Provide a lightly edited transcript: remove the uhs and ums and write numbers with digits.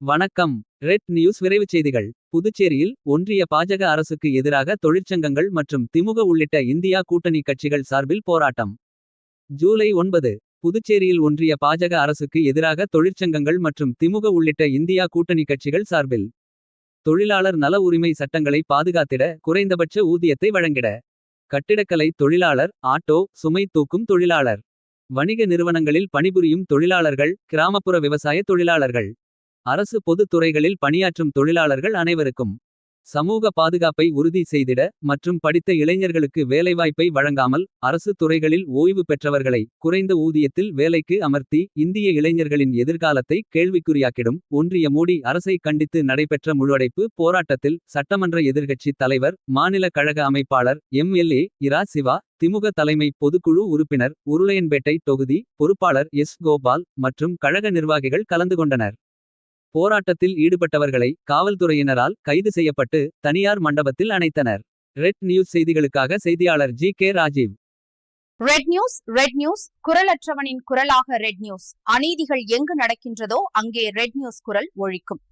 வணக்கம். Red news விரைவுச் செய்திகள். புதுச்சேரியில் ஒன்றிய பாஜக அரசுக்கு எதிராக தொழிற்சங்கங்கள் மற்றும் திமுக உள்ளிட்ட இந்தியா கூட்டணி கட்சிகள் சார்பில் போராட்டம். ஜூலை 9. புதுச்சேரியில் ஒன்றிய பாஜக அரசுக்கு எதிராக தொழிற்சங்கங்கள் மற்றும் திமுக உள்ளிட்ட இந்தியா கூட்டணி கட்சிகள் சார்பில் தொழிலாளர் நல உரிமை சட்டங்களை பாதுகாத்திட குறைந்தபட்ச ஊதியத்தை வழங்கிட. கட்டிடக்கலை தொழிலாளர், ஆட்டோ, சுமை தூக்கும் தொழிலாளர், வணிக நிறுவனங்களில் பணிபுரியும் தொழிலாளர்கள், கிராமப்புற விவசாய தொழிலாளர்கள், அரசு பொதுத் துறைகளில் பணியாற்றும் தொழிலாளர்கள் அனைவருக்கும் சமூக பாதுகாப்பை உறுதி செய்திட மற்றும் படித்த இளைஞர்களுக்கு வேலைவாய்ப்பை வழங்காமல் அரசு துறைகளில் ஓய்வு பெற்றவர்களை குறைந்த ஊதியத்தில் வேலைக்கு அமர்த்தி இந்திய இளைஞர்களின் எதிர்காலத்தை கேள்விக்குறியாக்கிடும் ஒன்றிய மோடி அரசை கண்டித்து நடைபெற்ற முழுஅடைப்பு போராட்டத்தில் சட்டமன்ற எதிர்க்கட்சித் தலைவர், மாநில கழக அமைப்பாளர் எம்.எல்.ஏ. இரா சிவா, திமுக தலைமை பொதுக்குழு உறுப்பினர், உருளையன்பேட்டை தொகுதி பொறுப்பாளர் எஸ். கோபால் மற்றும் கழக நிர்வாகிகள் கலந்து கொண்டனர். போராட்டத்தில் ஈடுபட்டவர்களை காவல்துறையினரால் கைது செய்யப்பட்டு தனியார் மண்டபத்தில் அடைத்தனர். ரெட் நியூஸ் செய்திகளுக்காக செய்தியாளர் ஜி.கே. ராஜீவ். ரெட் நியூஸ் குரலற்றவனின் குரலாக ரெட் நியூஸ். அநீதிகள் எங்கு நடக்கின்றதோ அங்கே ரெட் நியூஸ் குரல் ஒழிக்கும்.